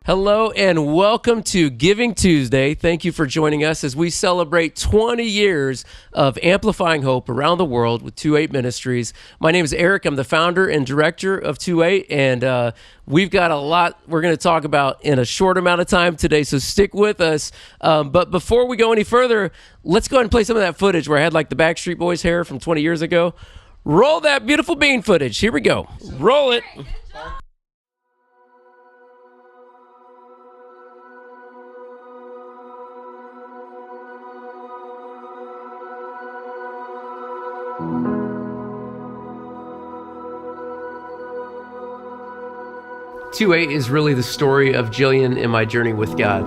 Hello and welcome to Giving Tuesday. Thank you for joining us as we celebrate 20 years of amplifying hope around the world with 2-8 Ministries. My name is Eric. I'm the founder and director of 2-8, and we've got a lot we're going to talk about in a short amount of time today, so stick with us. But before we go any further, let's go ahead and play some of that footage where I had like the Backstreet Boys hair from 20 years ago. Roll that beautiful bean footage. Here we go. Roll it. 2-8 is really the story of Jillian and my journey with God.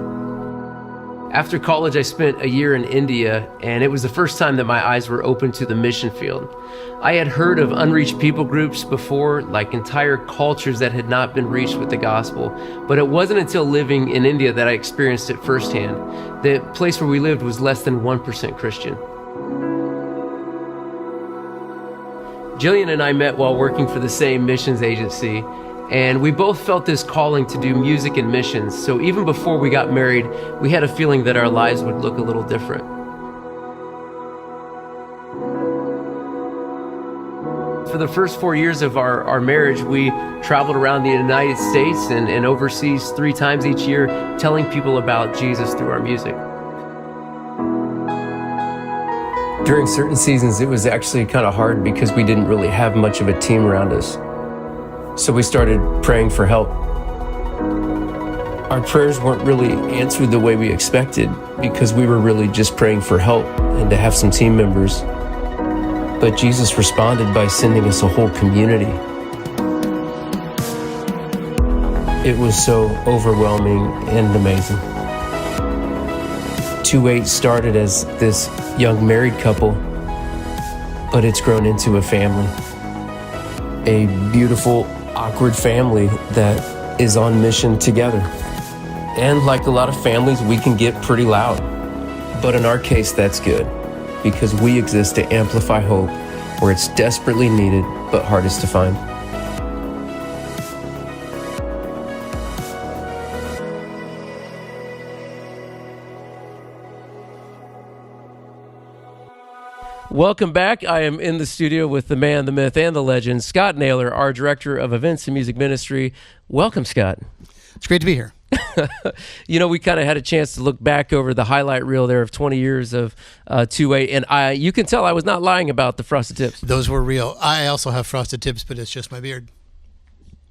After college, I spent a year in India, and it was the first time that my eyes were open to the mission field. I had heard of unreached people groups before, like entire cultures that had not been reached with the gospel, but it wasn't until living in India that I experienced it firsthand. The place where we lived was less than 1% Christian. Jillian and I met while working for the same missions agency, and we both felt this calling to do music and missions. So even before we got married, we had a feeling that our lives would look a little different. For the first 4 years of our marriage, we traveled around the United States and overseas 3 times each year, telling people about Jesus through our music. During certain seasons, it was actually kind of hard because we didn't really have much of a team around us. So we started praying for help. Our prayers weren't really answered the way we expected because we were really just praying for help and to have some team members. But Jesus responded by sending us a whole community. It was so overwhelming and amazing. 2-8 started as this young married couple, but it's grown into a family. A beautiful, awkward family that is on mission together. And like a lot of families, we can get pretty loud. But in our case, that's good, because we exist to amplify hope where it's desperately needed, but hardest to find. Welcome back. I am in the studio with the man, the myth, and the legend, Scott Naylor, our Director of Events and Music Ministry. Welcome, Scott. It's great to be here. You know, we kind of had a chance to look back over the highlight reel there of 20 years of 2-8, and you can tell I was not lying about the frosted tips. Those were real. I also have frosted tips, but it's just my beard.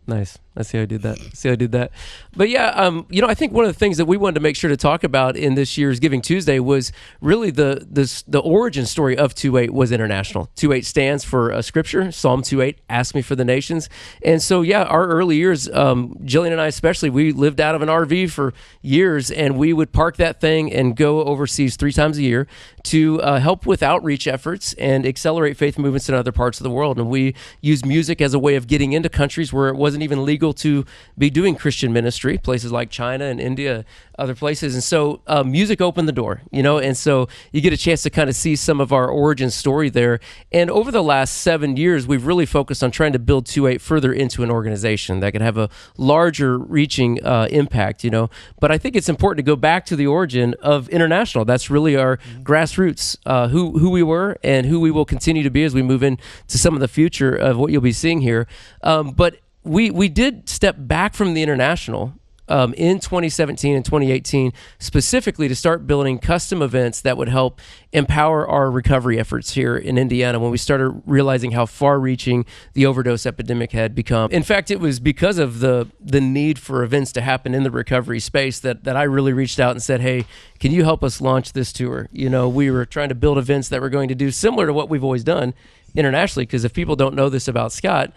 Nice. I see how I did that. But yeah, you know, I think one of the things that we wanted to make sure to talk about in this year's Giving Tuesday was really the origin story of 2-8 was international. 2-8 stands for Scripture, Psalm 2-8, ask me for the nations. And so, yeah, our early years, Jillian and I especially, we lived out of an RV for years, and we would park that thing and go overseas 3 times a year to help with outreach efforts and accelerate faith movements in other parts of the world. And we used music as a way of getting into countries where it wasn't even legal to be doing Christian ministry, places like China and India, other places. And so music opened the door, you know, and so you get a chance to kind of see some of our origin story there. And over the last 7 years, we've really focused on trying to build 2-8 further into an organization that could have a larger reaching impact, you know. But I think it's important to go back to the origin of international. That's really our grassroots, who we were and who we will continue to be as we move into some of the future of what you'll be seeing here. But we did step back from the international in 2017 and 2018, specifically to start building custom events that would help empower our recovery efforts here in Indiana when we started realizing how far-reaching the overdose epidemic had become. In fact, it was because of the need for events to happen in the recovery space that I really reached out and said, hey, can you help us launch this tour? You know, we were trying to build events that were going to do similar to what we've always done internationally, because if people don't know this about Scott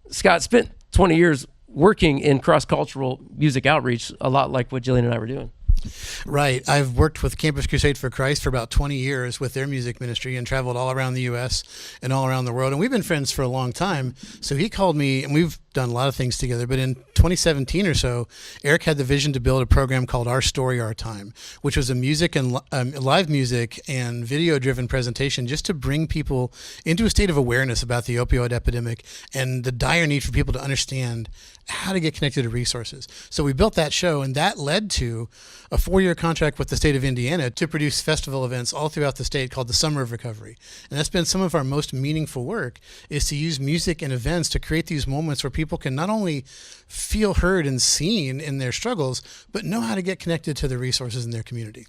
spent 20 years working in cross-cultural music outreach, a lot like what Jillian and I were doing. Right. I've worked with Campus Crusade for Christ for about 20 years with their music ministry and traveled all around the U.S. and all around the world. And we've been friends for a long time. So he called me, and we've done a lot of things together. But in 2017 or so, Eric had the vision to build a program called Our Story, Our Time, which was a music and live music and video-driven presentation just to bring people into a state of awareness about the opioid epidemic and the dire need for people to understand how to get connected to resources. So we built that show, and that led to a 4-year contract with the state of Indiana to produce festival events all throughout the state called the Summer of Recovery. And that's been some of our most meaningful work, is to use music and events to create these moments where people can not only feel heard and seen in their struggles, but know how to get connected to the resources in their community.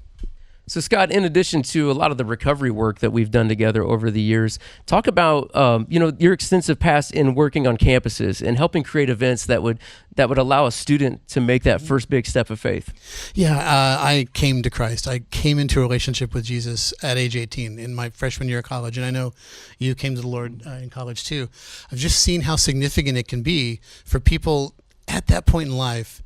So, Scott, in addition to a lot of the recovery work that we've done together over the years, talk about your extensive past in working on campuses and helping create events that would allow a student to make that first big step of faith. Yeah, I came to Christ. I came into a relationship with Jesus at age 18 in my freshman year of college, and I know you came to the Lord in college too. I've just seen how significant it can be for people at that point in life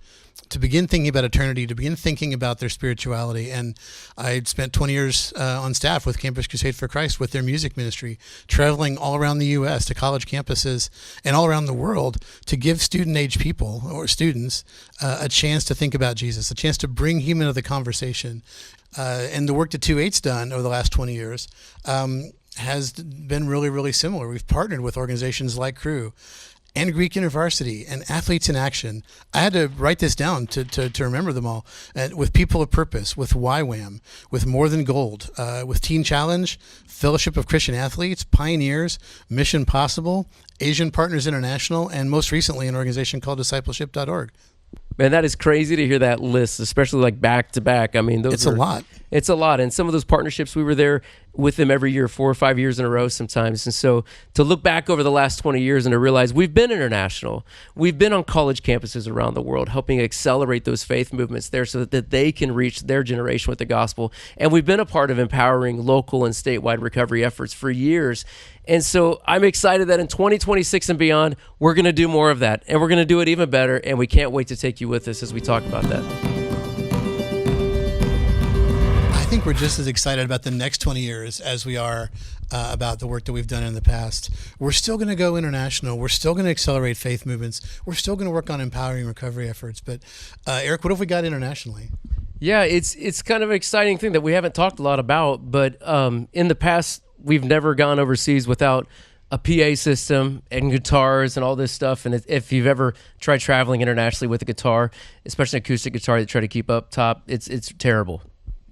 to begin thinking about eternity, to begin thinking about their spirituality. And I spent 20 years on staff with Campus Crusade for Christ with their music ministry, traveling all around the U.S. to college campuses and all around the world to give student-age people or students a chance to think about Jesus, a chance to bring him into the conversation. And the work that 2-8's done over the last 20 years has been really, really similar. We've partnered with organizations like Crew and Greek University and Athletes in Action. I had to write this down to remember them all. With People of Purpose, with YWAM, with More Than Gold, with Teen Challenge, Fellowship of Christian Athletes, Pioneers, Mission Possible, Asian Partners International, and most recently an organization called discipleship.org. Man, that is crazy to hear that list, especially like back to back. I mean, it's a lot. It's a lot. And some of those partnerships, we were there with them every year, 4 or 5 years in a row sometimes. And so to look back over the last 20 years and to realize we've been international, we've been on college campuses around the world, helping accelerate those faith movements there so that they can reach their generation with the gospel. And we've been a part of empowering local and statewide recovery efforts for years. And so I'm excited that in 2026 and beyond, we're going to do more of that, and we're going to do it even better. And we can't wait to take you with us as we talk about that. I think we're just as excited about the next 20 years as we are about the work that we've done in the past. We're still going to go international. We're still going to accelerate faith movements. We're still going to work on empowering recovery efforts. But Eric, what have we got internationally? Yeah, it's kind of an exciting thing that we haven't talked a lot about. But in the past, we've never gone overseas without a PA system and guitars and all this stuff. And if you've ever tried traveling internationally with a guitar, especially an acoustic guitar that try to keep up top, it's terrible.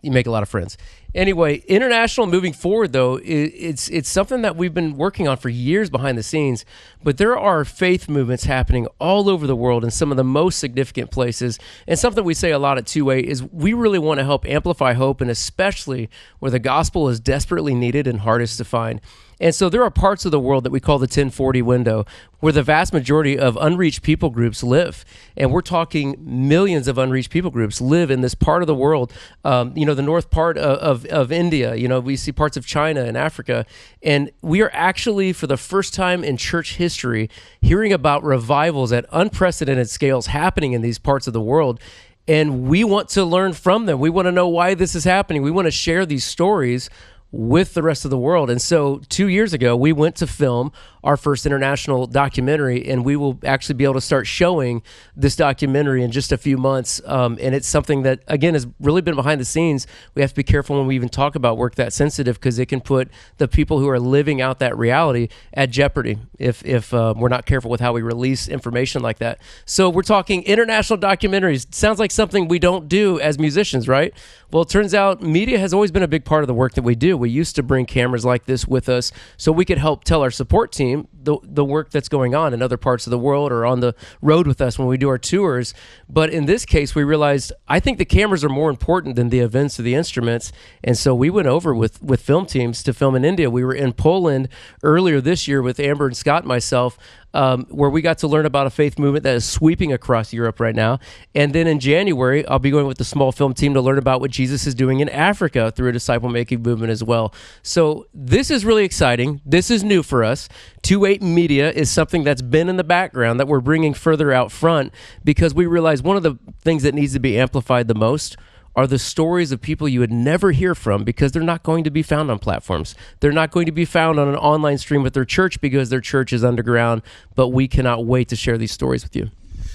You make a lot of friends. Anyway, international moving forward, though, it's something that we've been working on for years behind the scenes. But there are faith movements happening all over the world in some of the most significant places. And something we say a lot at 2A is we really want to help amplify hope, and especially where the gospel is desperately needed and hardest to find. And so there are parts of the world that we call the 1040 window, where the vast majority of unreached people groups live. And we're talking millions of unreached people groups live in this part of the world. The north part of India, we see parts of China and Africa. And we are actually, for the first time in church history, hearing about revivals at unprecedented scales happening in these parts of the world. And we want to learn from them. We want to know why this is happening. We want to share these stories with the rest of the world. And so 2 years ago, we went to film our first international documentary, and we will actually be able to start showing this documentary in just a few months. And it's something that, again, has really been behind the scenes. We have to be careful when we even talk about work that sensitive, because it can put the people who are living out that reality at jeopardy if we're not careful with how we release information like that. So we're talking international documentaries. Sounds like something we don't do as musicians, right? Well, it turns out media has always been a big part of the work that we do. We used to bring cameras like this with us so we could help tell our support team the work that's going on in other parts of the world or on the road with us when we do our tours. But in this case, we realized, I think the cameras are more important than the events or the instruments. And so we went over with film teams to film in India. We were in Poland earlier this year with Amber and Scott and myself, where we got to learn about a faith movement that is sweeping across Europe right now. And then in January, I'll be going with the small film team to learn about what Jesus is doing in Africa through a disciple-making movement as well. So this is really exciting. This is new for us. 2-8 Media is something that's been in the background that we're bringing further out front, because we realize one of the things that needs to be amplified the most are the stories of people you would never hear from because they're not going to be found on platforms. They're not going to be found on an online stream with their church because their church is underground, but we cannot wait to share these stories with you.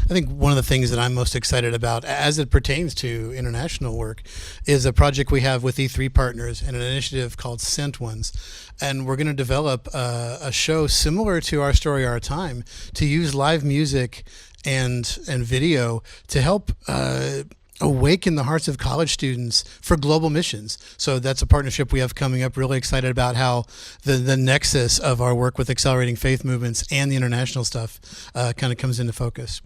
I think one of the things that I'm most excited about as it pertains to international work is a project we have with E3 partners and an initiative called Sent Ones. And we're going to develop a show similar to Our Story, Our Time to use live music and video to help awaken the hearts of college students for global missions. So that's a partnership we have coming up. Really excited about how the nexus of our work with accelerating faith movements and the international stuff kind of comes into focus.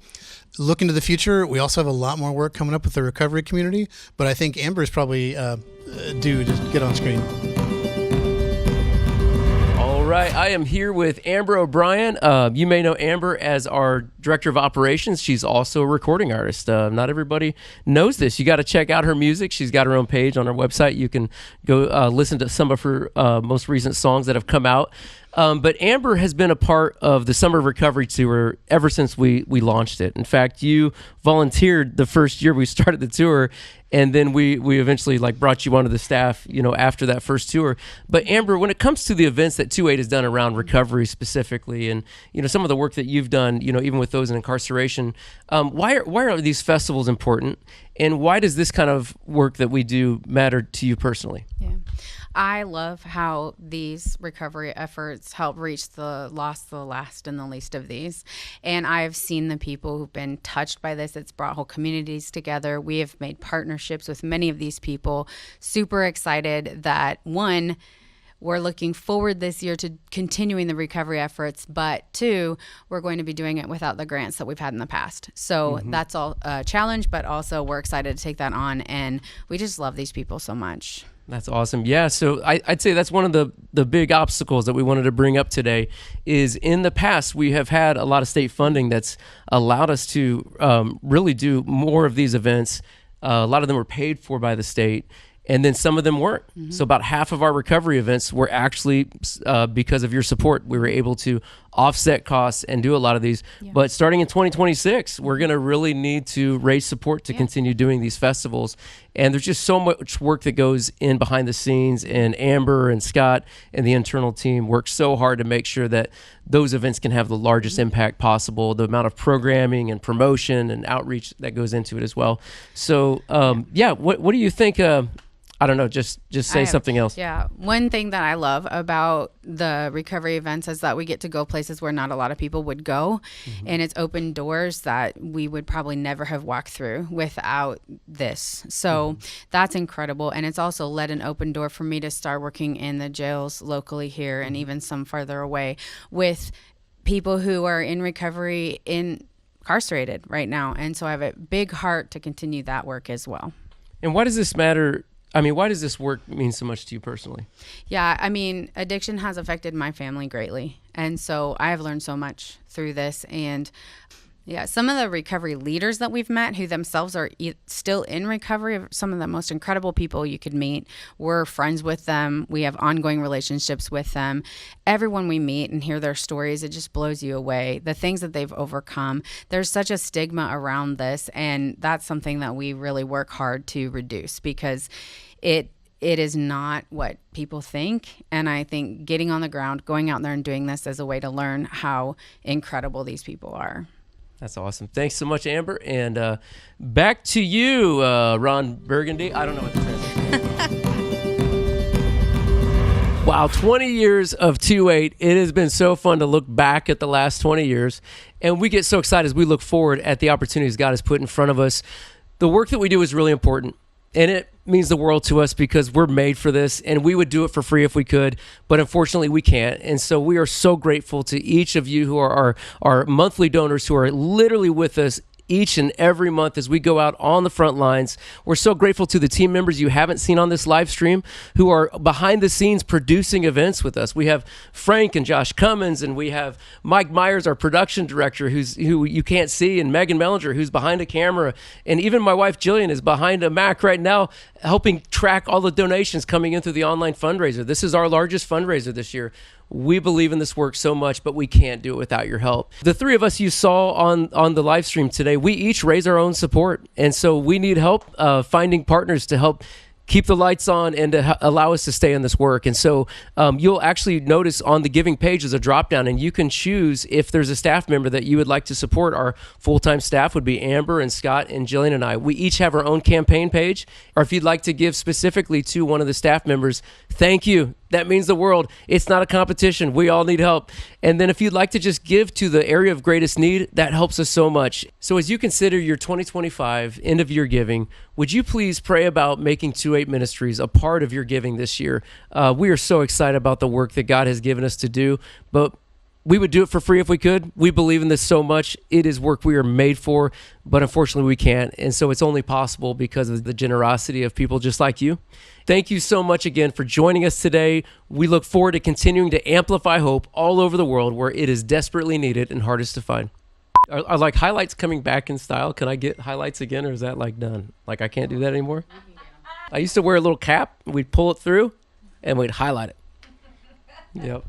Looking to the future, we also have a lot more work coming up with the recovery community, but I think Amber is probably due to get on screen. All right, I am here with Amber O'Brien. You may know Amber as our director of operations. She's also a recording artist. Not everybody knows this. You got to check out her music. She's got her own page on her website. You can go listen to some of her most recent songs that have come out. But Amber has been a part of the Summer Recovery Tour ever since we launched it. In fact, you volunteered the first year we started the tour, and then we eventually brought you onto the staff, after that first tour. But Amber, when it comes to the events that 2-8 has done around recovery specifically, and some of the work that you've done, even with those in incarceration, why are these festivals important, and why does this kind of work that we do matter to you personally? Yeah. I love how these recovery efforts help reach the lost, the last, and the least of these. And I've seen the people who've been touched by this. It's brought whole communities together. We have made partnerships with many of these people. Super excited that, one, we're looking forward this year to continuing the recovery efforts, but two, we're going to be doing it without the grants that we've had in the past. So that's all a challenge, but also we're excited to take that on. And we just love these people so much. That's awesome. Yeah, so I'd say that's one of the big obstacles that we wanted to bring up today is in the past we have had a lot of state funding that's allowed us to really do more of these events. A lot of them were paid for by the state, and then some of them weren't. So about half of our recovery events were actually because of your support. We were able to offset costs and do a lot of these. Yeah. But starting in 2026, we're going to really need to raise support to continue doing these festivals. And there's just so much work that goes in behind the scenes, and Amber and Scott and the internal team work so hard to make sure that those events can have the largest impact possible, the amount of programming and promotion and outreach that goes into it as well. So, what do you think? I don't know, just say something else. Yeah. One thing that I love about the recovery events is that we get to go places where not a lot of people would go. And it's opened doors that we would probably never have walked through without this. So that's incredible. And it's also led an open door for me to start working in the jails locally here and even some farther away with people who are in recovery incarcerated right now. And so I have a big heart to continue that work as well. And why does this matter? I mean, why does this work mean so much to you personally? Yeah, I mean, addiction has affected my family greatly. And so I have learned so much through this. And yeah, some of the recovery leaders that we've met who themselves are still in recovery are some of the most incredible people you could meet. We're friends with them. We have ongoing relationships with them. Everyone we meet and hear their stories, it just blows you away. The things that they've overcome. There's such a stigma around this, and that's something that we really work hard to reduce because it is not what people think. And I think getting on the ground, going out there and doing this is a way to learn how incredible these people are. That's awesome. Thanks so much, Amber. And back to you, Ron Burgundy. I don't know what the translation is. Wow, 20 years of 2-8. It has been so fun to look back at the last 20 years. And we get so excited as we look forward at the opportunities God has put in front of us. The work that we do is really important. And it means the world to us because we're made for this, and we would do it for free if we could, but unfortunately we can't. And so we are so grateful to each of you who are our monthly donors who are literally with us each and every month as we go out on the front lines. We're so grateful to the team members you haven't seen on this live stream who are behind the scenes producing events with us. We have Frank and Josh Cummins, and we have Mike Myers, our production director, who you can't see, and Megan Mellinger, who's behind a camera. And even my wife, Jillian, is behind a Mac right now, helping track all the donations coming in through the online fundraiser. This is our largest fundraiser this year. We believe in this work so much, but we can't do it without your help. The three of us you saw on the live stream today, we each raise our own support. And so we need help finding partners to help keep the lights on and to allow us to stay in this work. And so you'll actually notice on the giving page there's a drop down, and you can choose if there's a staff member that you would like to support. Our full-time staff would be Amber and Scott and Jillian and I. We each have our own campaign page. Or if you'd like to give specifically to one of the staff members, thank you. That means the world. It's not a competition. We all need help. And then if you'd like to just give to the area of greatest need, that helps us so much. So as you consider your 2025 end of year giving, would you please pray about making 2-8 Ministries a part of your giving this year? We are so excited about the work that God has given us to do, but we would do it for free if we could. We believe in this so much. It is work we are made for, but unfortunately we can't. And so it's only possible because of the generosity of people just like you. Thank you so much again for joining us today. We look forward to continuing to amplify hope all over the world where it is desperately needed and hardest to find. Are like highlights coming back in style? Can I get highlights again, or is that like done? Like I can't do that anymore? I used to wear a little cap. We'd pull it through and we'd highlight it. Yep.